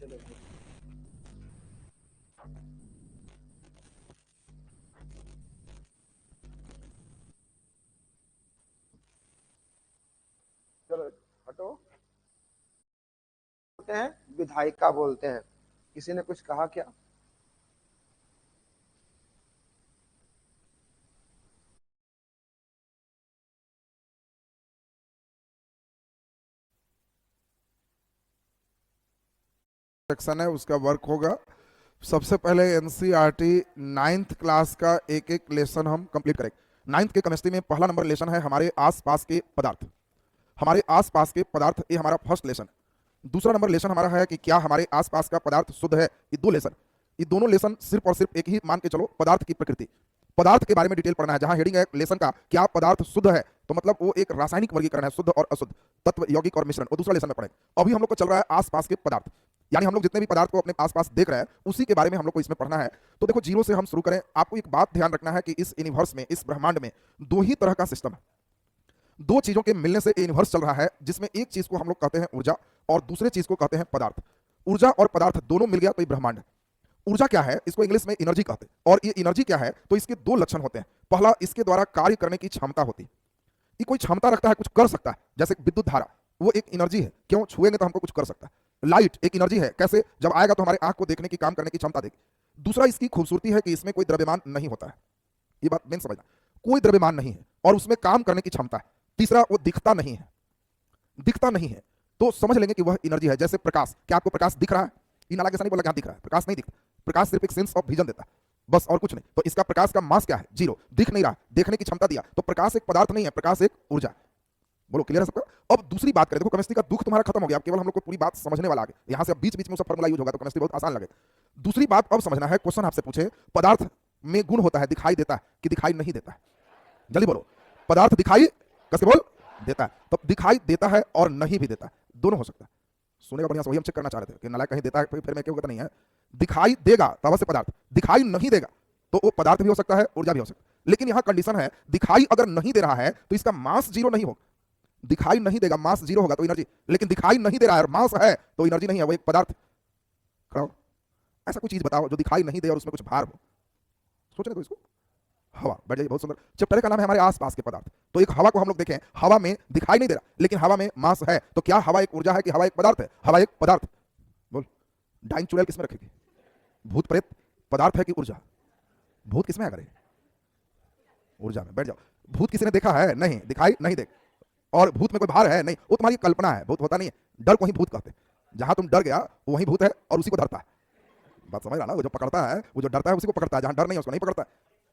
चलो चलो हटो। बोलते हैं विधायिका बोलते हैं। किसी ने कुछ कहा क्या? सेक्शन है उसका वर्क होगा। सबसे पहले एनसीईआरटी नाइन्थ क्लास का एक एक लेसन हम कंप्लीट करेंगे। नाइन्थ के केमिस्ट्री में पहला नंबर लेसन है हमारे आसपास के पदार्थ। हमारे आसपास के पदार्थ ये हमारा फर्स्ट लेसन। दूसरा नंबर लेसन हमारा है कि क्या हमारे आसपास का पदार्थ शुद्ध है। ये दो लेसन, ये दोनों लेसन सिर्फ और सिर्फ एक ही मान के चलो, पदार्थ की प्रकृति, पदार्थ के बारे में डिटेल पढ़ना है। जहां हेडिंग है लेसन का क्या पदार्थ शुद्ध है, तो मतलब वो एक रासायनिक वर्गीकरण है, शुद्ध और अशुद्ध, तत्व, यौगिक और मिश्रण, वो दूसरा लेसन में पढ़ेंगे। अभी हम लोग को चल रहा है आसपास के पदार्थ, यानी हम लोग जितने भी पदार्थ को अपने आसपास देख रहे हैं उसी के बारे में हम लोग को इसमें पढ़ना है। तो देखो जीरो से हम शुरू करें। आपको एक बात ध्यान रखना है कि इस यूनिवर्स में, इस ब्रह्मांड में दो ही तरह का सिस्टम है। दो चीजों के मिलने से यूनिवर्स चल रहा है, जिसमें एक चीज को हम लोग कहते हैं ऊर्जा और दूसरे चीज को कहते हैं पदार्थ। ऊर्जा और पदार्थ दोनों मिल गया तो ये ब्रह्मांड है। ऊर्जा क्या है, इसको इंग्लिश में एनर्जी कहते हैं। और ये एनर्जी क्या है, तो इसके दो लक्षण होते हैं। पहला, इसके द्वारा कार्य करने की क्षमता होती है। ये कोई क्षमता रखता है, कुछ कर सकता है। जैसे विद्युत धारा, वो एक एनर्जी है, क्यों, छुएंगे तो हमको कुछ कर सकता है। लाइट एक एनर्जी है, कैसे, जब आएगा तो हमारे आंख को देखने की, काम करने की क्षमता देगी। दूसरा, इसकी खूबसूरती है कि इसमें कोई द्रव्यमान नहीं होता है। ये बात मेन समझना, कोई द्रव्यमान नहीं है और उसमें काम करने की क्षमता है। तीसरा, वो दिखता नहीं है, दिखता नहीं है, तो समझ लेंगे कि वह एनर्जी है। जैसे प्रकाश, क्या आपको प्रकाश दिख रहा है? ये नाला कैसा नहीं बोला क्या दिख रहा है, प्रकाश नहीं दिखता। प्रकाश सिर्फ एक सेंस ऑफ विजन देता है, बस, और कुछ नहीं। तो इसका प्रकाश का मास क्या है, जीरो, दिख नहीं रहा, देखने की क्षमता दिया, तो प्रकाश एक पदार्थ नहीं है, प्रकाश एक ऊर्जा। बोलो क्लियर है सबका? अब दूसरी बात करें, देखो केमिस्ट्री का दुख तुम्हारा खत्म हो गया, अब केवल हम लोग को पूरी बात समझने वाला आगे। यहां से अब बीच बीच में उसका फॉर्मूला यूज होगा तो केमिस्ट्री बहुत आसान लगे। दूसरी बात अब समझना है, क्वेश्चन आपसे पूछे पदार्थ में गुण होता है, दिखाई देता है कि दिखाई नहीं देता है? जल्दी बोलो। पदार्थ दिखाई कैसे बोल देता है, तो दिखाई देता है और नहीं भी देता है, दोनों हो सकता है। सुनेगा बढ़िया से, वही हम चेक करना चाह रहे थे कि नालायक कहीं देता है फिर मैं क्यों कहता नहीं है। दिखाई देगा तो अवश्य पदार्थ, दिखाई नहीं देगा तो वो पदार्थ भी हो सकता है, ऊर्जा भी हो सकता है। लेकिन यहां कंडीशन है, दिखाई अगर नहीं दे रहा है तो इसका मास जीरो नहीं होगा। दिखाई नहीं देगा, मास जीरो होगा तो एनर्जी। लेकिन दिखाई नहीं दे रहा है और मास है तो एनर्जी नहीं है, वो एक पदार्थ। खड़ा हो। ऐसा कोई चीज बताओ जो दिखाई नहीं दे और उसमें कुछ भार हो। सोचने दो इसको। हवा, बैठ जाइए, बहुत सुंदर। चैप्टर का नाम है हमारे आसपास के पदार्थ। तो एक हवा को हम लोग देखें, हवा में दिखाई नहीं दे रहा लेकिन हवा में मास है, तो क्या हवा एक ऊर्जा है कि हवा एक पदार्थ है? हवा एक पदार्थ। बोल, डाइंग चुड़ैल किसमें रखेगी? भूत प्रेत पदार्थ है कि ऊर्जा? भूत किसमें है करे? ऊर्जा में। बैठ जाओ। भूत किसी ने देखा है? नहीं, दिखाई नहीं दे। और भूत में कोई भार है? नहीं, वो तुम्हारी कल्पना है, भूत होता नहीं है। डर को ही भूत कहते हैं। जहां तुम डर गया वो वही भूत है और उसी को धरता है। बात समझ रहा ना? वो जो पकड़ता है, वो जो डरता है उसी को पकड़ता है, जहां डर नहीं है उसको नहीं पकड़ता है।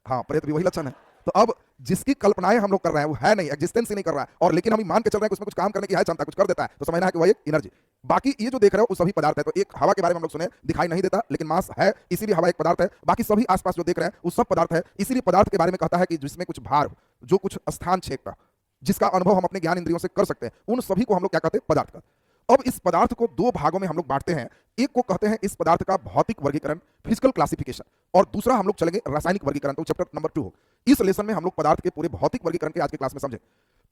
हाँ, प्रेत भी वही लक्षण है। तो अब जिसकी कल्पनाएं हम लोग कर रहे हैं वो है नहीं, एग्जिस्टेंस ही नहीं कर रहा है, और लेकिन हम मान के चल रहे हैं कि उसमें कुछ काम करने की है क्षमता, कुछ कर देता है, तो समझना है कि वह एक एनर्जी। बाकी ये जो देख रहे हो वो सभी पदार्थ है। तो एक हवा के बारे में हम लोग सुने, दिखाई नहीं देता लेकिन मास है, इसीलिए हवा एक पदार्थ है। बाकी सभी आसपास जो देख रहे हैं वो सब पदार्थ है, इसीलिए पदार्थ के बारे में कहता है कि जिसमें कुछ भार हो, जो कुछ स्थान छेकता, जिसका अनुभव हम अपने ज्ञान इंद्रियों से कर सकते हैं, उन सभी को हम लोग क्या कहते हैं? पदार्थ का। अब इस पदार्थ को दो भागों में हम लोग बांटते हैं। एक को कहते हैं इस पदार्थ का भौतिक वर्गीकरण, फिजिकल क्लासिफिकेशन, और दूसरा हम लोग चलेंगे रासायनिक वर्गीकरण, तो चैप्टर नंबर 2 हो। इस लेसन में हम लोग पदार्थ के पूरे भौतिक वर्गीकरण के आज के क्लास में समझे।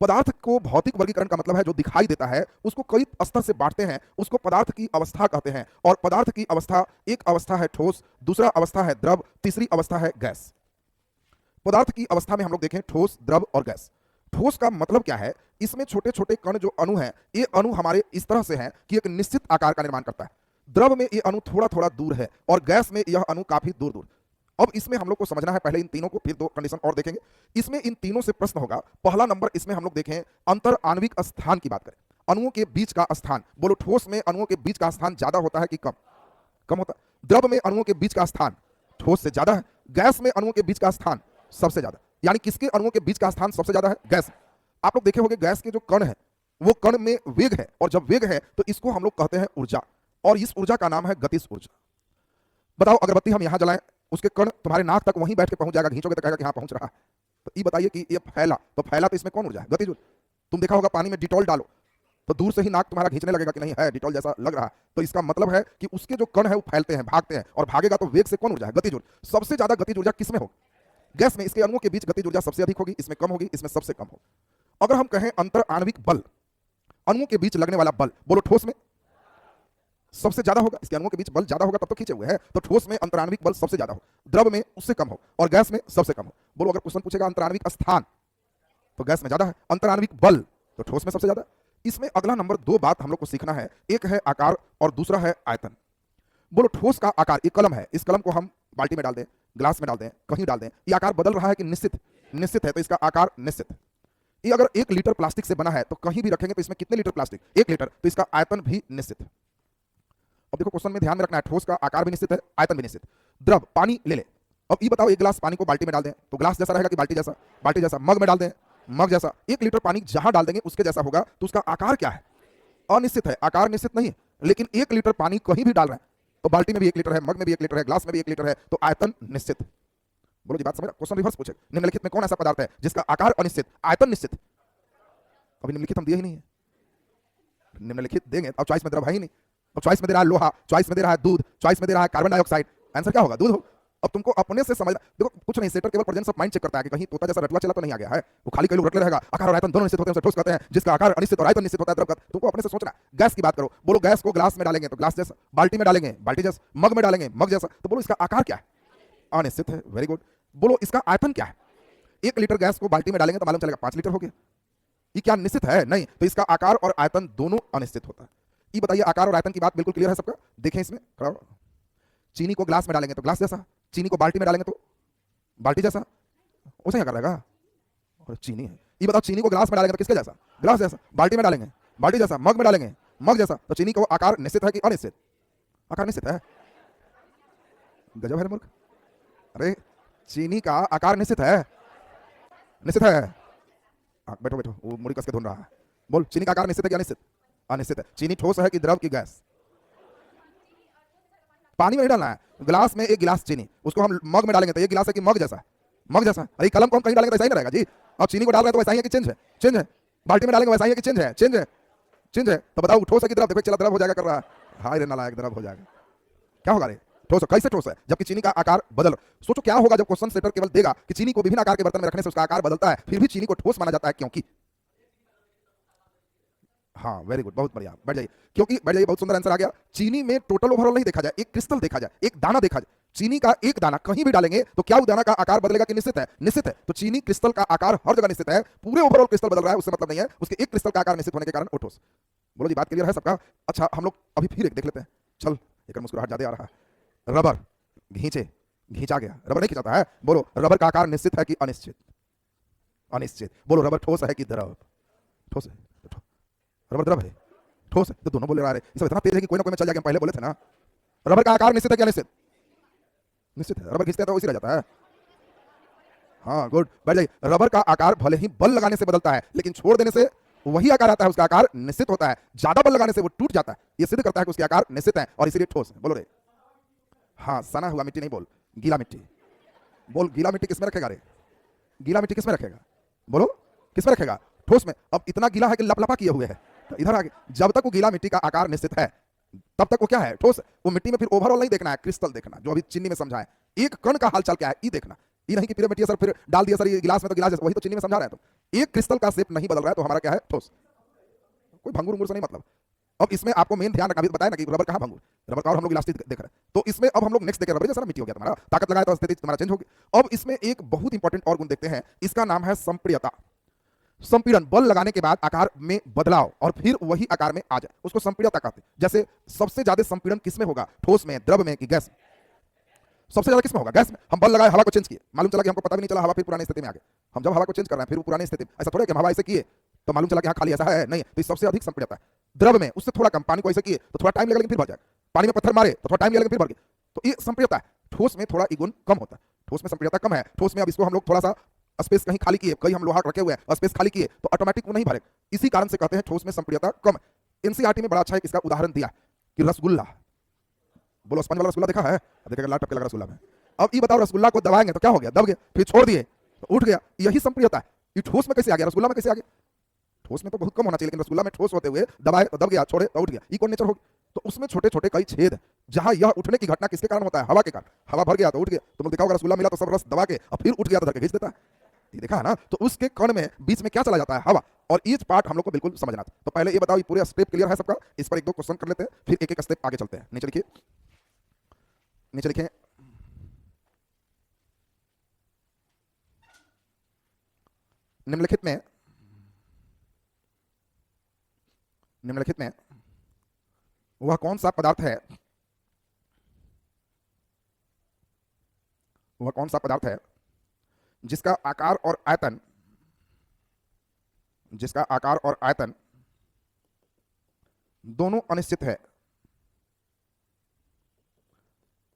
पदार्थ को भौतिक वर्गीकरण का मतलब है जो दिखाई देता है उसको कई स्तर से बांटते हैं, उसको पदार्थ की अवस्था कहते हैं। और पदार्थ की अवस्था, एक अवस्था है ठोस, दूसरा अवस्था है द्रव, तीसरी अवस्था है गैस। पदार्थ की अवस्था में हम लोग देखें ठोस, द्रव और गैस। ठोस का मतलब क्या है? इसमें छोटे छोटे कण जो अणु हैं, ये अणु हमारे इस तरह से हैं कि एक निश्चित आकार का निर्माण करता है। द्रव में ये अणु थोड़ा थोड़ा दूर है और गैस में यह अणु काफी दूर दूर। अब इसमें हम लोग को समझना है पहले इन तीनों को, फिर दो कंडीशन और देखेंगे। इसमें इन तीनों से प्रश्न होगा। पहला नंबर इसमें हम लोग देखें अंतर आणविक स्थान की बात करें, अणुओं के बीच का स्थान। बोलो, ठोस में अणुओं के बीच का स्थान ज्यादा होता है कि कम? कम होता है। द्रव में अणुओं के बीच का स्थान ठोस से ज्यादा है। गैस में अणुओं के बीच का स्थान सबसे ज्यादा, यानी किसके अणुओं के बीच का स्थान सबसे ज्यादा है? गैस। आप लोग देखे होंगे गैस के जो कण है वो कण में वेग है, और जब वेग है तो इसको हम लोग कहते हैं ऊर्जा, और इस ऊर्जा का नाम है गतिज ऊर्जा। बताओ, अगरबत्ती हम यहां जलाएं, उसके कण तुम्हारे नाक तक वहीं बैठ के पहुंच जाएगा, खींचोगे तो कहेगा कि हाँ पहुंच रहा है। तो ये बताइए कि ये फैला, तो फैला तो इसमें कौन ऊर्जा है? गतिज ऊर्जा। तुम देखा होगा पानी में डिटॉल डालो तो दूर से ही नाक तुम्हारा खींचने लगेगा कि नहीं है डिटॉल जैसा लग रहा है। तो इसका मतलब है कि उसके जो कण है वो फैलते हैं, भागते हैं, और भागेगा तो वेग से कौन ऊर्जा है? गतिज ऊर्जा। सबसे ज्यादा गतिज ऊर्जा किसमें होगी? गैस में। इसके अणुओं के बीच गतिज ऊर्जा सबसे अधिक होगी, इसमें कम होगी, इसमें सबसे कम होगी। अगर हम कहें अंतर आणविक बल, अणुओं के बीच लगने वाला बल, बोलो ठोस में सबसे ज्यादा होगा, इसके अणुओं के बीच बल ज्यादा होगा तब तो खींचे हुए हैं। तो ठोस में अंतराण्विक बल सबसे ज्यादा हो, द्रव में उससे कम हो और गैस में सबसे कम हो। बोलो अगर क्वेश्चन पूछेगा अंतराण्विक स्थान तो गैस में ज्यादा है, अंतराण्विक बल तो ठोस में सबसे ज्यादा। इसमें अगला नंबर 2 बात हम लोग को सीखना है, एक है आकार और दूसरा है आयतन। बोलो ठोस का आकार, एक कलम है, इस कलम को हम बाल्टी में डाल दें, ग्लास में डाल दें, कहीं डाल दें, ये आकार बदल रहा है कि निश्चित? निश्चित है, तो इसका आकार निश्चित। ये अगर 1 लीटर प्लास्टिक से बना है तो कहीं भी रखेंगे तो इसमें कितने लीटर प्लास्टिक? 1 लीटर, तो इसका आयतन भी निश्चित। अब देखो क्वेश्चन में ध्यान में रखना है, ठोस का आकार भी निश्चित है, आयतन भी निश्चित। द्रव पानी ले ले, अब ये बताओ 1 गिलास पानी को बाल्टी में डाल दें तो ग्लास जैसा रहेगा कि बाल्टी जैसा? बाल्टी जैसा। मग में डाल दें, मग जैसा। 1 लीटर पानी जहां डाल देंगे उसके जैसा होगा, तो उसका आकार क्या है? अनिश्चित है, आकार निश्चित नहीं है। लेकिन 1 लीटर पानी कहीं भी डाल रहे हैं तो बाल्टी में भी 1 लीटर है, मग में भी 1 लीटर है, ग्लास में भी 1 लीटर है, तो आयतन निश्चित। बोलो जी बात समझ? क्वेश्चन रिवर्स पूछे, निम्नलिखित में कौन ऐसा पदार्थ है जिसका आकार अनिश्चित, आयतन निश्चित? अभी निम्नलिखित हम दिए ही नहीं है, निम्नलिखित देंगे। अब चॉइस में द्रव है ही नहीं, अब चॉइस में दे रहा है लोहा, चॉइस में दे रहा है दूध, चॉइस में दे रहा है कार्बन डाइऑक्साइड, आंसर क्या होगा? दूध हो। अब तुमको अपने से समझना, देखो कुछ नहीं, सेटर केवल प्रेजेंस ऑफ माइंड चेक करता है कि कहीं तोता जैसा रटला चला तो नहीं आ गया है। वो खाली कई लोग रटले रहेगा, आकार और आयतन दोनों निश्चित होते हैं, उसे ठोस कहते हैं। जिसका आकार अनिश्चित और आयतन निश्चित होता है द्रव का। तुमको अपने से सोचना। गैस की बात करो, बोलो गैस को ग्लास में डालेंगे तो ग्लास जैसा, बाल्टी में डालेंगे बाल्टी जैसा, मग में डालेंगे मग जैसा, तो बोलो इसका आकार क्या है? अनिश्चित है, वेरी गुड। बोलो इसका आयतन क्या है? 1 लीटर गैस को बाल्टी में डालेंगे तो मालूम चलेगा 5 लीटर हो गया। ये क्या निश्चित है? नहीं, तो इसका आकार और आयतन दोनों अनिश्चित होता है। ये बताइए आकार और आयतन की बात बिल्कुल क्लियर है सबका? देखें इसमें, चीनी को ग्लास में डालेंगे तो ग्लास जैसा, चीनी को बाल्टी में डालेंगे तो बाल्टी जैसा, उसे क्या करेगा? और चीनी है। ये बताओ चीनी को ग्लास में डालेंगे तो किसके जैसा? ग्लास जैसा। बाल्टी में डालेंगे बाल्टी जैसा, मग में डालेंगे मग जैसा, तो चीनी को आकार निश्चित है कि अनिश्चित? आकार निश्चित है। गजब है मूर्ख। अरे चीनी का आकार निश्चित है, निश्चित है। बैठो बैठो, वो मुड़ी कस के ढूंढ रहा है। बोल चीनी का आकार निश्चित है कि अनिश्चित? अनिश्चित है। चीनी ठोस है कि द्रव की गैस? पानी में नहीं डालना है, ग्लास में 1 गिलास चीनी, उसको हम मग में डालेंगे तो 1 गिलास है कि मग जैसा? मग जैसा। अरे कलम को हम कहीं डालेंगे तो ऐसा ही ना रहेगा जी। अब चीनी को डाल रहे हैं तो वैसा ही है कि चेंज है? चेंज है। बाल्टी में डालेंगे वैसा ही है कि चेंज है? चेंज है, चेंज है। तो बताओ ठोस है कि द्रव? देखो चला द्रव हो जाएगा कर रहा है। हाय रे नालायक, द्रव हो जाएगा। क्या होगा रे? ठोस है। कैसे ठोस है जबकि चीनी का आकार बदल? सोचो क्या होगा जब क्वेश्चन सेटर केवल देगा कि चीनी को विभिन्न आकार के बर्तन में रखने से उसका आकार बदलता है, फिर भी चीनी को ठोस माना जाता है, क्योंकि? हाँ वेरी गुड, बहुत बढ़िया, बैठ जाइए। क्योंकि बैठ जाइए, बहुत सुंदर आंसर आ गया। चीनी में टोटल ओवरऑल नहीं देखा जाए, एक क्रिस्टल देखा जाए, एक दाना देखा जाए। चीनी का एक दाना कहीं भी डालेंगे तो क्या वो दाना का आकार बदलेगा कि निश्चित है? निश्चित है। तो चीनी क्रिस्टल का आकार हर जगह निश्चित है, पूरे ओवरऑल क्रिस्टल बदल रहा है उससे मतलब नहीं है, उसके एक क्रिस्टल का आकार निश्चित होने के कारण वो ठोस। बोलो जी बात क्लियर है सबका? अच्छा हम लोग अभी फिर एक देख लेते हैं। चल एक मुस्कुराहट ज्यादा आ रहा है। रबर घींचे, घींचा गया, रबर नहीं खींचाता है। बोलो रबर का आकार निश्चित है कि अनिश्चित? अनिश्चित। बोलो रबर ठोस है कि द्रव? ठोस है। रबर द्रव है, ठोस है, तो दोनों बोले रहा है। ये सब इतना तेज है कि कोई ना कोई में चल जाएगा। हम पहले बोले थे ना, रबर का आकार निश्चित है क्या? निश्चित, निश्चित है। रबर खींचते हैं तो उसी रह जाता है। हाँ गुड, बैठ जाइए। रबर का आकार भले ही बल लगाने से बदलता है, लेकिन छोड़ देने से वही आकार आता है, उसका आकार निश्चित होता है। ज्यादा बल लगाने से वो टूट जाता है, ये सिद्ध करता है कि उसके आकार निश्चित है और इसीलिए ठोस है। बोलो रे। हाँ सना हुआ मिट्टी नहीं, बोल गीला मिट्टी। बोल गीला मिट्टी किसमें रखेगा रे? गीला मिट्टी किसमें रखेगा? बोलो किसमें रखेगा? ठोस में। अब इतना गीला है कि लपलपा किए हुए है, तो इधर आगे जब तक वो गीला मिट्टी का आकार निश्चित है तब तक वो क्या है? ठोस। वो मिट्टी में फिर ओवरऑल नहीं देखना है, क्रिस्टल देखना, जो अभी चीनी में समझा है। एक कण का हालचाल क्या है ये देखना, ये नहीं कि पूरे मिट्टी सर फिर डाल दिया सर ये गिलास में तो गिलास जैसा, वही तो चीनी में समझा रहे हैं। तो एक क्रिस्टल का शेप नहीं बदल रहा है तो हमारा क्या है? ठोस। कोई भंगुर उंगुर से नहीं मतलब। अब इसमें आपको मेन ध्यान रखना, अभी बताया ना कि रबर कहाँ भंगुर, रबर का और हम लोग इलास्टिक देख रहे हैं। तो इसमें अब हम लोग नेक्स्ट देख रहे हैं, रबर जैसा मिट्टी हो गया तुम्हारा, ताकत लगाया तो स्थिति तुम्हारा चेंज होगी। अब इसमें एक बहुत इंपॉर्टेंट और गुण देखते हैं, इसका नाम है संप्रियता। संपीड़न, बल लगाने के बाद आकार में बदलाव और फिर वही आकार में आ जाए, उसको संपीड़ता कहते हैं। जैसे सबसे ज्यादा संपीड़न किसमें होगा? ठोस में, द्रव में कि गैस में? सबसे ज्यादा किसमें होगा? गैस में। हम बल लगाए, हवा को चेंज किए, मालूम चला कि हमको पता भी नहीं चला, हवा फिर पुरानी स्थिति में आ गई। हम जब हवा को चेंज कर रहे हैं फिर वो पुरानी स्थिति, ऐसा थोड़ा कि हम हवा ऐसे किए तो मालूम चला कि हाँ खाली ऐसा है, नहीं। तो सबसे अधिक संपीड़ता है द्रव में, उससे थोड़ा कम। पानी को ऐसे किए तो थोड़ा टाइम लगेगा लेकिन फिर भर जाए, पानी में पत्थर मारे तो थोड़ा टाइम लगेगा फिर भर गए, तो ये संपीड़ता है। ठोस में थोड़ा गुण कम होता है, ठोस में संपीड़ता कम है। ठोस में अब इसको हम लोग थोड़ा सा स्पेस कहीं खाली किए, कहीं हम लोहा रखे हुए हैं, स्पेस खाली किए तो ऑटोमेटिक वो नहीं भरे, इसी कारण से कहते हैं ठोस में संपीड़ता कम। एनसीईआरटी में बड़ा अच्छा इसका उदाहरण दिया कि रसगुल्ला, बोलो स्पंज वाला रसगुल्ला देखा है? देखिएगा लाल टपके लगा रसगुल्ला में। अब ये बताओ रसगुल्ला को दबाएंगे तो क्या हो गया? दब गया, फिर छोड़ दिए तो उठ गया, यही संपीड़ता है। ये ठोस में कैसे आ गया, रसगुल्ला में कैसे आ गया? ठोस में तो बहुत कम होना चाहिए, लेकिन रसगुल्ला में ठोस होते हुए दबाए तो दब गया, छोड़े तो उठ गया, ये कौन नेचर होगी? तो उसमें छोटे छोटे कई छेद है, जहां यह उठने की घटना किसके कारण होता है? हवा के कारण। हवा भर गया तो उठ गया। तुम देखा होगा रसगुल्ला मिला तो सब रस दबा के और फिर उठ गया तो धर के खींच देता है, ये देखा है ना? तो उसके कण में बीच में क्या चला जाता है? हवा। और ईच पार्ट हम लोग को बिल्कुल समझना था। तो पहले ये बताओ, ये पूरे स्टेप क्लियर है सबका? इस पर एक दो क्वेश्चन कर लेते हैं, फिर एक एक स्टेप आगे चलते हैं। नीचे लिखिए, नीचे लिखिए, निम्नलिखित में वह कौन सा पदार्थ है, वह कौन सा पदार्थ है जिसका आकार और आयतन, जिसका आकार और आयतन दोनों अनिश्चित है,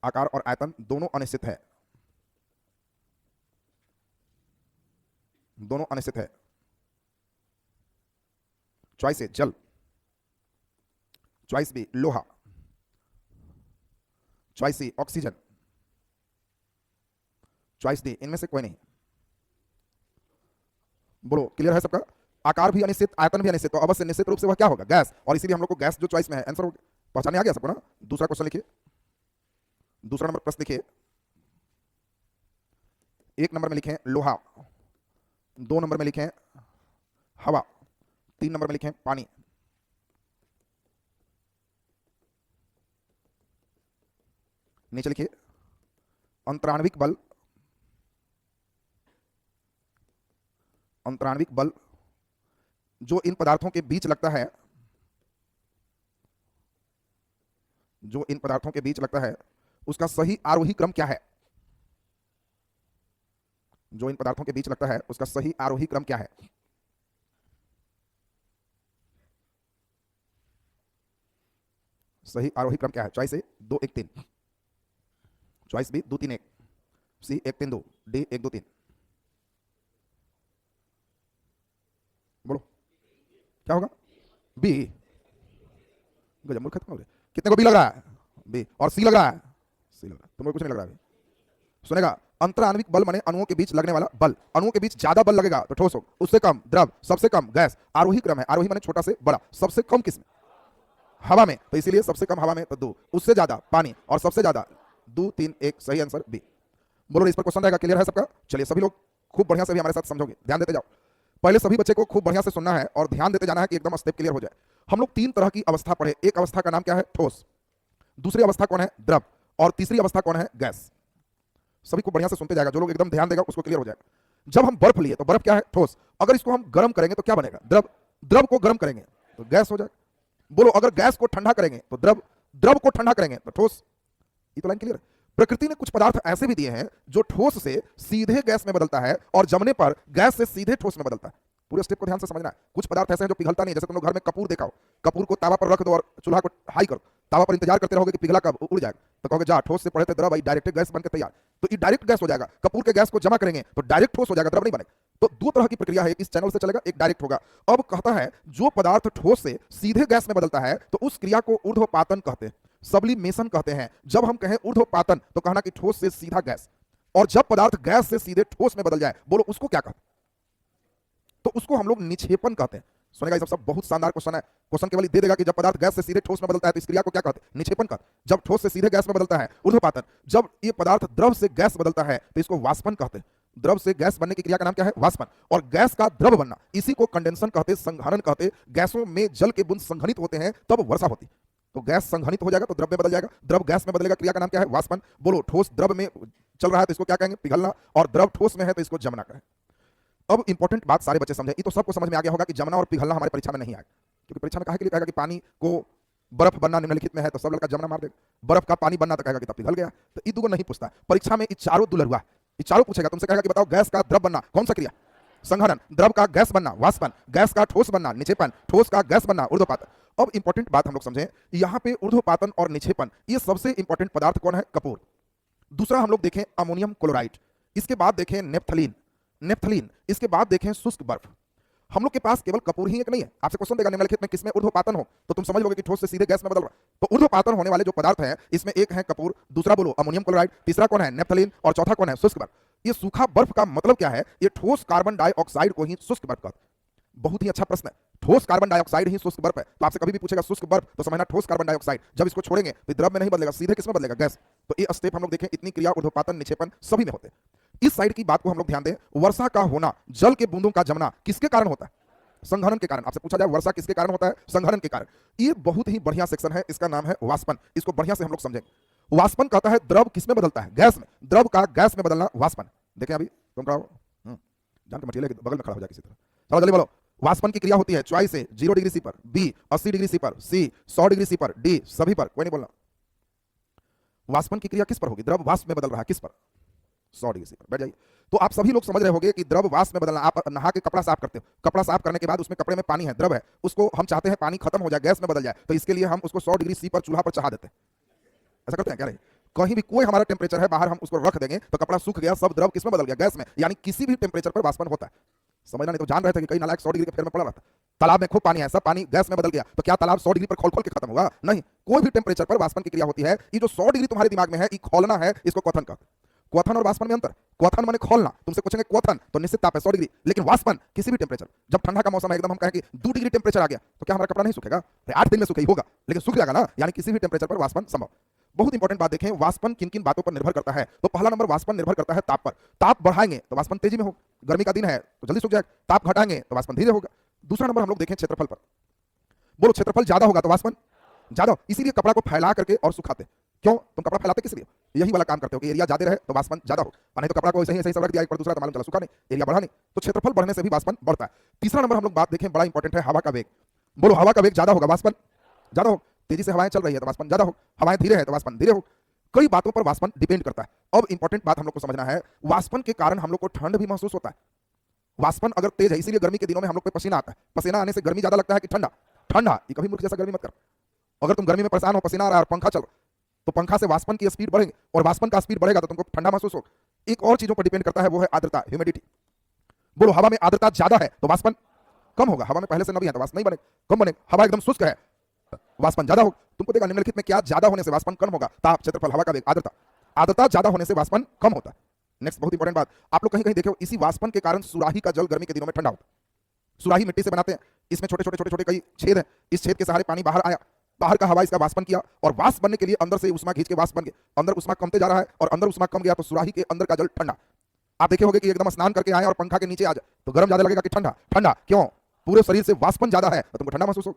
आकार और आयतन दोनों अनिश्चित है, दोनों अनिश्चित है। चॉइस ए जल, चॉइस बी लोहा, चॉइस सी ऑक्सीजन, चॉइस डी इनमें से कोई नहीं। बोलो, क्लियर है सबका? आकार भी अनिश्चित, आयतन भी अनिश्चित, तो अवश्य निश्चित रूप से वह क्या होगा? गैस। और इसीलिए हम लोग को गैस जो चॉइस में है, आंसर पहचाने आ गया सबको ना? दूसरा क्वेश्चन लिखिए, दूसरा नंबर प्रश्न लिखिए। 1 नंबर में लिखें लोहा, 2 नंबर में लिखें हवा, 3 नंबर में लिखें पानी। नीचे लिखिए अंतराण्विक बल, अंतराण्विक बल जो इन पदार्थों के बीच लगता है, जो इन पदार्थों के बीच लगता है, उसका सही आरोही क्रम क्या है? जो इन पदार्थों के बीच लगता है उसका सही आरोही क्रम क्या है? सही आरोही क्रम क्या है? चॉइस ए 2 1 3, चॉइस बी 2 3 1, सी 1 3 2, डी 1 2 3। बोलो क्या होगा? बी। गजब मूर्ख खत्म हो गए। कितने को बी लग रहा है? बी। और सी लग रहा है? सी लग रहा है। तुमको कुछ नहीं लग रहा है? सुनेगा, अंतराण्विक बल माने अणुओं के बीच लगने वाला बल। अणुओं के बीच ज्यादा बल लगेगा तो ठोस होगा, उससे कम द्रव, सबसे कम गैस। आरोही क्रम है, आरोही माने छोटा से बड़ा, सबसे कम किसमें? हवा में। तो इसीलिए सबसे कम हवा में तो 2, उससे ज्यादा पानी, और सबसे ज्यादा 2 3 1। सही आंसर बी। बोलो, इस पर क्वेश्चन रहेगा, क्लियर है सबका? चलिए सभी लोग खूब बढ़िया से भी हमारे साथ समझोगे, ध्यान देते जाओ। पहले सभी बच्चे को खूब बढ़िया से सुनना है और ध्यान देते जाना है कि एकदम स्टेप क्लियर हो जाए। हम लोग 3 तरह की अवस्था पढ़े। एक अवस्था का नाम क्या है? ठोस। दूसरी अवस्था कौन है? द्रव। और तीसरी अवस्था कौन है? गैस। सभी को बढ़िया से सुनते जाएगा, जो लोग एकदम ध्यान देगा उसको क्लियर हो जाएगा। जब हम बर्फ लिए तो बर्फ क्या है? ठोस। अगर इसको हम गर्म करेंगे तो क्या बनेगा? द्रव। द्रव को गर्म करेंगे तो गैस हो जाएगा। बोलो, अगर गैस को ठंडा करेंगे तो द्रव, द्रव को ठंडा करेंगे तो ठोस। ये तो लाइन क्लियर है। प्रकृति ने कुछ पदार्थ ऐसे भी दिए हैं जो ठोस से सीधे गैस में बदलता है और जमने पर गैस से सीधे ठोस में बदलता है। पूरे स्टेप को ध्यान से समझना है। कुछ पदार्थ ऐसे हैं जो पिघलता नहीं, जैसे तुम लोग घर में कपूर देखा हो, कपूर को तावा पर रख दो और चूल्हा को हाई करो, तावा पर इंतजार करते रहोगे कि पिघला कब, उड़ जाएगा, तो कहोगे जा ठोस से पढ़े थे द्रव, भाई डायरेक्ट गैस बनकर तैयार। तो ये डायरेक्ट गैस हो जाएगा। कपूर के गैस को जमा करेंगे तो डायरेक्ट ठोस हो जाएगा, द्रव नहीं बनेगा। तो 2 तरह की प्रक्रिया है, इस चैनल से चलेगा, एक डायरेक्ट होगा। अब कहता है जो पदार्थ ठोस से सीधे गैस में बदलता है तो उस क्रिया को ऊर्ध्वपातन कहते हैं, सब्लिमेशन कहते हैं। जब हम कहें ऊर्ध्वपातन तो कहना कि ठोस से सीधा गैस, और जब पदार्थ गैस से सीधे ठोस में बदल जाए, बोलो उसको क्या कहते हैं? तो उसको हम लोग निक्षेपण कहते हैं। सुनेगा, ये सब बहुत शानदार क्वेश्चन है। क्वेश्चन केवल दे देगा कि जब पदार्थ गैस से सीधे ठोस में बदलता है तो इस क्रिया को क्या कहते हैं? निक्षेपण कहते हैं। जब ठोस से सीधे गैस में बदलता है, ऊर्ध्वपातन। जब ये पदार्थ द्रव से गैस बदलता है तो इसको वाष्पन कहते हैं। द्रव से गैस बनने की क्रिया का नाम क्या है? वाष्पन। और गैस का द्रव बनना, इसी को कंडेंसन कहते, संघनन कहते। गैसों में जल के बूंद संघनित होते हैं तब वर्षा होती। तो गैस संघनित हो जाएगा तो द्रव में बदल जाएगा, द्रव गैस में बदलेगा, क्रिया का नाम क्या है? वाष्पन। बोलो, ठोस द्रव में चल रहा है तो इसको क्या कहेंगे? पिघलना। और द्रव ठोस में है तो इसको जमना कहें। अब इंपॉर्टेंट बात सारे बच्चे समझे। ये तो सबको समझ में आ गया होगा कि जमना और पिघलना हमारे परीक्षा में नहीं आएगा, क्योंकि परीक्षा में कहा के लिए कहेगा कि पानी को बर्फ बनना निम्नलिखित में है तो सब लड़का जमना मार देगा, बर्फ का पानी बनना तो कहेगा कि तब पिघल गया। तो ये 2 नहीं पूछता परीक्षा में, ये चारों दुलरुआ, ये चारों पूछेगा तुमसे, कहेगा कि बताओ गैस का द्रव बनना कौन सा क्रिया? संघनन। द्रव का गैस बनना वाष्पन। गैस का ठोस बनना निक्षेपण। ठोस का गैस बनना ऊर्ध्वपातन। अब इंपॉर्टेंट बात हम लोग समझें, यहाँ पे ऊर्ध्वपातन और निक्षेपण, ये सबसे इंपॉर्टेंट पदार्थ कौन है? कपूर। दूसरा हम लोग देखें अमोनियम क्लोराइड, इसके बाद देखें नेप्थलीन, नेप्थलीन, इसके बाद देखें शुष्क बर्फ। हम लोग के पास केवल कपूर ही एक नहीं है। आपसे क्वेश्चन देगा निम्नलिखित में किसमें ऊर्ध्वपातन हो, तो तुम समझ लोगे कि ठोस से सीधे गैस में बदल रहा है। तो ऊर्ध्वपातन होने वाले जो पदार्थ हैं इसमें एक है कपूर, दूसरा बोलो अमोनियम क्लोराइड, तीसरा कौन है? नेप्थलीन, और चौथा कौन है? शुष्क बर्फ। ये सूखा बर्फ का मतलब क्या है? ये ठोस कार्बन डाइऑक्साइड को ही शुष्क बर्फ कहते हैं। बहुत ही अच्छा प्रश्न है। ठोस कार्बन डाइऑक्साइड ही शुष्क बर्फ है। तो आपसे कभी भी पूछेगा शुष्क बर्फ तो समझना ठोस कार्बन डाइऑक्साइड। जब इसको छोड़ेंगे तो द्रव में नहीं बदलेगा, सीधे किसमें बदलेगा? गैस। तो ये स्टेप हम लोग देखें, इतनी क्रिया ऊर्ध्वपातन निक्षेपण सभी में होते हैं। इस साइड की बात को हम लोग ध्यान दें, वर्षा का होना, जल के बूंदों का जमना किसके कारण होता है? संघनन के कारण। आपसे पूछा जाए वर्षा किसके कारण होता है? संघनन के कारण। ये बहुत ही बढ़िया सेक्शन है, इसका नाम है वाष्पन। इसको बढ़िया से हम लोग समझेंगे। वाष्पन कहता है द्रव किस में बदलता है? गैस में। द्रव का गैस में बदलना वाष्पन। देखें अभी तुम कहो जान के मटिया बगल में खड़ा हो जाए किसी तरह। चलो जल्दी बोलो। वाष्पन की क्रिया होती है चॉइस ए 0 डिग्री सी पर, बी 80 डिग्री सी पर, सी 100 डिग्री सी पर, डी सभी पर। कोई नहीं बोलना। वाष्पन की क्रिया किस पर होगी? द्रव वाष्प में बदल रहा है, किस पर? 100 डिग्री सी पर। बैठ जाइए। तो आप सभी लोग समझ रहे होंगे कि द्रव वाष्प में बदलना। आप नहा के कपड़ा साफ करते हो, कपड़ा साफ करने के बाद उसमें कपड़े में पानी है, द्रव है, उसको हम चाहते हैं पानी खत्म हो जाए, गैस में बदल जाए, तो इसके लिए हम उसको 100 डिग्री सी पर चूल्हा पर चढ़ा देते हैं। ऐसा करते हैं क्या? नहीं। कहीं भी कोई हमारा टेम्परेचर है, बाहर हम उसको रख देंगे तो कपड़ा सूख गया, सब द्रव किसमें बदल गया? गैस में। यानी किसी भी टेम्परेचर पर वाष्पन होता है। समझना नहीं तो जान रहे थे कि कई नालायक 100 डिग्री के फेर में पड़ा रहता, तालाब में खूब पानी है, सब पानी गैस में बदल गया, तो क्या तालाब 100 डिग्री पर खोल खोल के खत्म होगा? नहीं। कोई भी टेम्परेचर पर वाष्पन की क्रिया होती है। ये जो 100 डिग्री तुम्हारे दिमाग में है, ये खोलना है, इसको क्वथन कहते हैं। क्वथन और वाष्पन में अंतर। क्वथन माने खोलना। तुमसे पूछेंगे क्वथन तो निश्चित ताप है 100 डिग्री, लेकिन वाष्पन किसी भी टेम्परेचर। जब ठंडा का मौसम है एकदम, हम कहें कि 2 डिग्री टेम्परेचर आ गया, तो क्या हमारा कपड़ा नहीं सूखेगा? 8 दिन में सूखे ही होगा, लेकिन सूख जाएगा ना। यानी किसी भी टेम्परेचर पर वाष्पन संभव। बहुत इंपॉर्टेंट बात देखें, वाष्पन किन किन बातों पर निर्भर करता है। तो पहला नंबर, वाष्पन निर्भर करता है ताप पर। ताप बढ़ाएंगे तो वाष्पन तेजी में होगा, गर्मी का दिन है तो जल्दी सूख जाएगा। ताप घटाएंगे तो वाष्पन धीरे होगा। दूसरा नंबर हम लोग देखें क्षेत्रफल पर। बोलो क्षेत्रफल ज्यादा होगा तो वाष्पन ज्यादा, इसीलिए कपड़ा को फैला करके और सुखाते। क्यों? तुम कपड़ा फैलाते किस लिए? यही वाला काम करते हो कि एरिया ज्यादा रहे तो वाष्पन ज्यादा हो, नहीं तो कपड़ा को ऐसे ही सब रख दिया एक पर दूसरा, तो मालूम चला सूखा नहीं, एरिया बढ़ा नहीं। तो क्षेत्रफल बढ़ने से भी वाष्पन बढ़ता है। तीसरा नंबर हम लोग बात देखें, बड़ा इंपॉर्टेंट है, हवा का वेग। बोलो हवा का वेग ज्यादा होगा वाष्पन ज्यादा हो। तेजी से हवाएं चल रही है तो वाष्पन ज्यादा हो, हवाएं धीरे है तो वाष्पन धीरे हो। कई बातों पर वाष्पन डिपेंड करता है। अब इंपॉर्टेंट बात हम लोग को समझना है, वाष्पन के कारण हम लोग को ठंड भी महसूस होता है। वाष्पन अगर तेज है, इसीलिए गर्मी के दिनों में हम लोग को पसीना आता है। पसीना आने से गर्मी ज्यादा लगता है कि ठंडा? ठंडा। ये कभी मूर्ख जैसा गर्मी मत कर। अगर तुम गर्मी में परेशान हो, पसीना आ रहा है और पंखा चल, तो पंखा से वाष्पन की स्पीड बढ़ेगी, और वाष्पन का स्पीड बढ़ेगा तो तुमको ठंडा महसूस हो। एक और चीजों पर डिपेंड करता है, वो है आर्द्रता, ह्यूमिडिटी। बोलो हवा में आर्द्रता ज्यादा है तो वाष्पन कम होगा, हवा में पहले से नमी है तो वाष्पन नहीं बनेगा, कम बनेगा। हवा एकदम शुष्क है, वाष्पन ज्यादा होगा। तुमको देखा निम्नलिखित में क्या ज्यादा होने से वाष्पन कम होगा? ताप, क्षेत्रफल, हवा का वेग, आर्द्रता। आर्द्रता ज्यादा होने से वाष्पन कम होता है। नेक्स्ट बहुत इंपॉर्टेंट बात, आप लोग कहीं कहीं देखे हो, इसी वाष्पन के कारण सुराही का जल गर्मी के दिनों में ठंडा होता है। सुराही मिट्टी से बनाते हैं, इसमें छोटे छोटे छोटे छोटे कई छेद हैं, इस छेद के सहारे पानी बाहर आया, बाहर का हवा इसका वाष्पन किया, और वाष्प बनने के लिए अंदर से उष्मा खींच के वाष्प बन गया। अंदर उष्मा कमते जा रहा है और अंदर उष्मा कम गया तो सुराही के अंदर का जल ठंडा। आप देखे होंगे कि एकदम स्नान करके आए और पंखा के नीचे आ जाए तो गर्म ज्यादा लगेगा कि ठंडा? ठंडा। क्यों? पूरे शरीर से वाष्पन ज्यादा है तो तुमको ठंडा महसूस हो।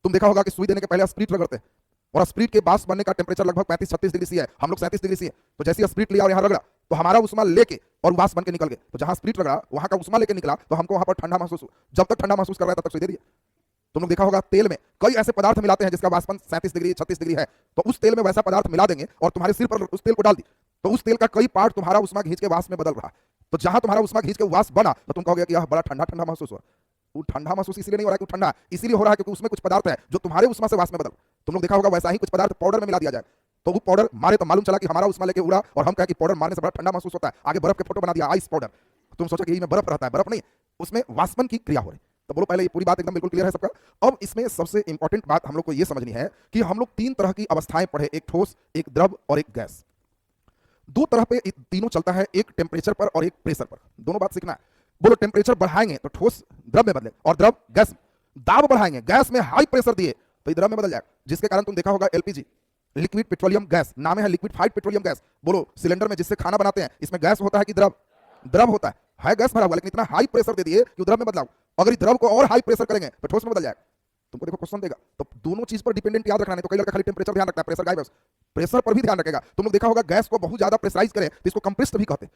तुम देखा होगा कि सुई देने के पहले स्प्रिट रगड़ते हैं, और स्प्रिट के वाष्प बनने का टेम्परेचर लगभग 35-36 डिग्री सी है, हम लोग 37 डिग्री सी है। तो जैसे स्प्रिट लिया और यहाँ रगड़ा तो हमारा उष्मा लेके और वाष्प बन के निकल गए, तो जहां स्प्रिट रगड़ा वहां का उष्मा लेके निकला तो हमको वहां पर ठंडा महसूस हो। जब तक ठंडा महसूस कर रहा है तब तक सुई दे दिए। तुम लोग देखा होगा तेल में कई ऐसे पदार्थ मिलाते हैं जिसका वाष्पन 37 डिग्री 36 डिग्री है, तो उस तेल में वैसा पदार्थ मिला देंगे और तुम्हारे सिर पर उस तेल को डाल दी, तो उस तेल का कई पार्ट तुम्हारा उष्मा खींच के वाष्प में बदल रहा है। तो जहां तुम्हारा उष्मा खींच के वाष्प बना तो तुम कहोगे कि यह बड़ा ठंडा ठंडा महसूस हुआ। वो ठंडा महसूस इसलिए नहीं हो रहा है कि ठंडा, इसीलिए हो रहा है क्योंकि उसमें कुछ पदार्थ है जो तुम्हारे उष्मा से वाष्प में बदल। तुम लोग देखा होगा वैसा ही कुछ पदार्थ पाउडर में मिला दिया जाए, तो वो पाउडर मारे तो मालूम चला कि हमारा उष्मा लेके उड़ा, और हम कहें कि पाउडर मारने से बड़ा ठंडा महसूस होता है। आगे बर्फ के फोटो बना दिया, आइस पाउडर। तुम सोचो कि में बर्फ रहता है, बर्फ नहीं, उसमें वाष्पन की क्रिया हो रही। तो बोलो पहले ये पूरी बात एकदम बिल्कुल क्लियर है सबका। अब इसमें सबसे इंपॉर्टेंट बात हम लोग को ये समझनी है कि हम लोग 3 तरह की अवस्थाएं पढ़े, एक ठोस, एक द्रव और एक गैस। 2 तरह पे तीनों चलता है, एक टेम्परेचर पर और एक प्रेशर पर। दोनों बात सीखना है। बोलो टेम्परेचर बढ़ाएंगे तो ठोस द्रव में बदले, और द्रव गैस। दाब बढ़ाएंगे, गैस में हाई प्रेशर दिए तो ये द्रव में बदल जाएगा, जिसके कारण तुम देखा होगा एलपीजी, लिक्विड पेट्रोलियम गैस, नाम है लिक्विफाइड पेट्रोलियम गैस। बोलो सिलेंडर में जिससे खाना बनाते हैं, इसमें गैस होता है कि द्रव? द्रव होता है गैस भरा हुआ, लेकिन इतना हाई प्रेशर दे दिए कि द्रव में बदलाव। अगर द्रव को और हाई प्रेशर करेंगे तो ठोस में बदल जाएगा। तुमको देखो क्वेश्चन देगा, तो दोनों चीज पर डिपेंडेंट याद रखना, नहीं तो कई लड़का खाली टेम्परेचर ध्यान रखता है, प्रेशर गायब है। प्रेशर पर भी ध्यान रखेगा। तुम लोग देखा होगा गैस को बहुत ज्यादा प्रेशराइज करें तो इसको कंप्रेस्ड भी कहते हैं,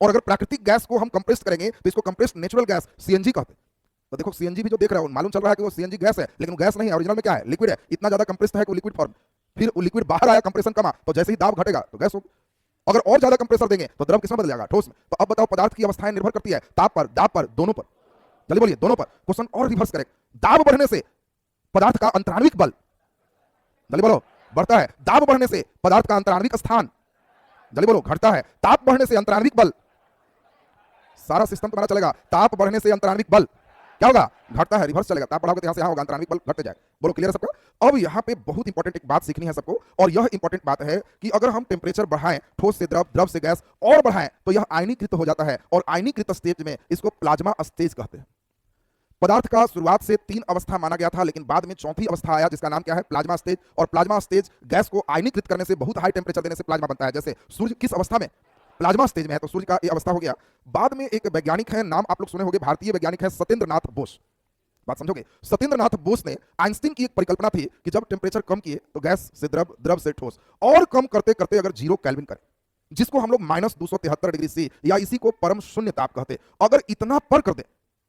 और अगर प्राकृतिक गैस को हम कंप्रेस्ड करेंगे तो इसको कंप्रेस्ड नेचुरल गैस सीएनजी कहते हैं। तो देखो सीएनजी भी जो देख रहा है मालूम चल रहा है कि वो सीएनजी गैस है, लेकिन गैस नहीं है, ओरिजिनल में क्या है? लिक्विड है। इतना ज्यादा कंप्रेस्ड है कि लिक्विड फॉर्म, फिर वो लिक्विड बाहर आया, कंप्रेशन कमा, तो जैसे ही दाब घटेगा तो गैस होगी। अगर और ज्यादा कंप्रेसर देंगे तो द्रव किसमें बदल जाएगा? ठोस में। तो अब बताओ पदार्थ की अवस्थाएं निर्भर करती है ताप पर, दाब पर, दोनों पर। जल्दी बोलिए, दोनों पर। क्वेश्चन और रिवर्स करें, दाब बढ़ने से पदार्थ का अंतराण्विक बल, जल्दी बोलो, बढ़ता है। दाब बढ़ने से पदार्थ का अंतराण्विक स्थान, जल्दी बोलो, घटता है। ताप बढ़ने से अंतराण्विक बल, सारा सिस्टम तुम्हारा चलेगा। ताप बढ़ने से अंतराण्विक बल क्या होगा? घटता है, रिवर्स चलेगा। ताप बढ़ाओगे तो यहां से यहां होगा, अंतराण्विक बल घटते जाएगा। बोलो क्लियर है सबका? अब यहाँ पे बहुत इंपॉर्टेंट एक बात सीखनी है सबको, और यह इंपॉर्टेंट बात है कि अगर हम टेम्परेचर बढ़ाएं, ठोस से द्रव, द्रव से गैस और बढ़ाएं, तो यह आयनीकृत हो जाता है, और आयनीकृत स्टेज में इसको प्लाज्मा स्टेज कहते हैं। पदार्थ का शुरुआत से 3 अवस्था माना गया था, लेकिन बाद में 4थी अवस्था आया जिसका नाम क्या है? Plasma stage. और प्लाज्मा स्टेज गैस को आयनीकृत करने से, बहुत हाई टेम्परेचर देने से प्लाज्मा बनता है। जैसे सूर्य किस अवस्था में? प्लाज्मा स्टेज में है, तो सूर्य का ये अवस्था हो गया। बाद में एक वैज्ञानिक है, नाम आप लोग सुने होंगे, भारतीय वैज्ञानिक है सत्येंद्र नाथ बोस। बात समझोगे। सत्येंद्रनाथ बोस ने आइंस्टीन की एक परिकल्पना थी कि जब टेम्परेचर कम किए तो गैस से द्रव, द्रव से ठोस, और कम करते करते अगर 0 केल्विन करें, जिसको हम लोग -273 डिग्री सी या इसी को परम शून्य ताप कहते, अगर इतना पर कर दे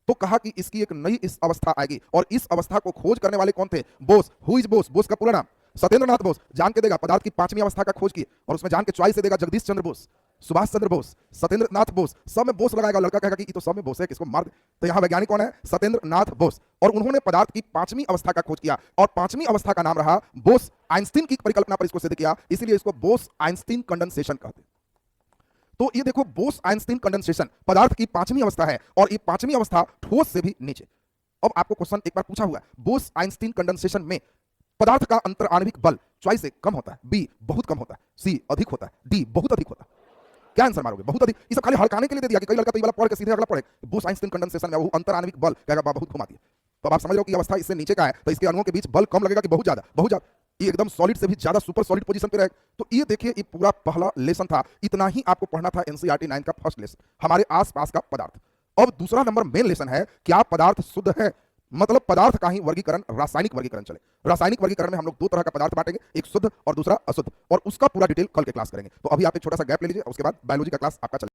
तो कहा कि इसकी एक नई इस अवस्था आएगी। और इस अवस्था को खोज करने वाले कौन थे? बोस। Who is Bose? बोस का पूरा नाम सत्येंद्रनाथ बोस। जान के देगा पदार्थ की 5वीं अवस्था का खोज की, और उसमें जान के चॉइस से देगा जगदीश चंद्र बोस, सुभाष चंद्र बोस, सत्येंद्रनाथ बोस, सब में बोस लगाएगा। लड़का कहेगा कि ये तो सब में बोस है, किसको मार दे। तो यहाँ वैज्ञानिक कौन है? सत्येंद्रनाथ बोस। और उन्होंने पदार्थ की 5वीं अवस्था का खोज किया, और 5वीं अवस्था का नाम रहा बोस आइंस्टीन की परिकल्पना पर इसको सिद्ध किया, इसलिए इसको बोस आइंस्टीन कंडेंसेशन कहते हैं। तो ये देखो, बोस आइंस्टीन कंडेंसेशन पदार्थ की 5वीं अवस्था है, और ये 5वीं अवस्था ठोस से भी नीचे। अब आपको क्वेश्चन एक बार पूछा हुआ है, बोस आइंस्टीन कंडेंसेशन में पदार्थ का अंतर आणविक बल चॉइस से कम होता है, बी बहुत कम होता है, सी अधिक होता है, डी बहुत अधिक होता है। क्या आंसर मारोगे? बहुत अधिक। ये सब खाली हड़काने के लिए दे दिया कि कई लड़का तो ये वाला पढ़ के सीधे अगला पढ़े बोस आइंस्टीन कंडेंसेशन में वो अंतर आणविक बल कहेगा बहुत घुमा दिया। तो अब आप समझ लो कि अवस्था इससे नीचे का है, तो इसके अणुओं के बीच बल कम लगेगा कि बहुत ज्यादा? बहुत ज्यादा। ये एकदम सॉलिड से भी ज्यादा सुपर सॉलिड पोजीशन पे रहेगा। तो ये देखिए, ये पूरा पहला लेसन था, इतना ही आपको पढ़ना था एनसीईआरटी 9 का फर्स्ट लेसन, हमारे आसपास का पदार्थ। अब दूसरा नंबर मेन लेसन है, क्या पदार्थ शुद्ध है? मतलब पदार्थ का ही वर्गीकरण, रासायनिक वर्गीकरण चले। रासायनिक वर्गीकरण में हम लोग 2 तरह का पदार्थ बांटेंगे, एक शुद्ध और दूसरा अशुद्ध, और उसका पूरा डिटेल कल के क्लास करेंगे। तो अभी आप एक छोटा सा गैप ले लीजिए, उसके बाद बायोलॉजी का क्लास आपका चलेगा।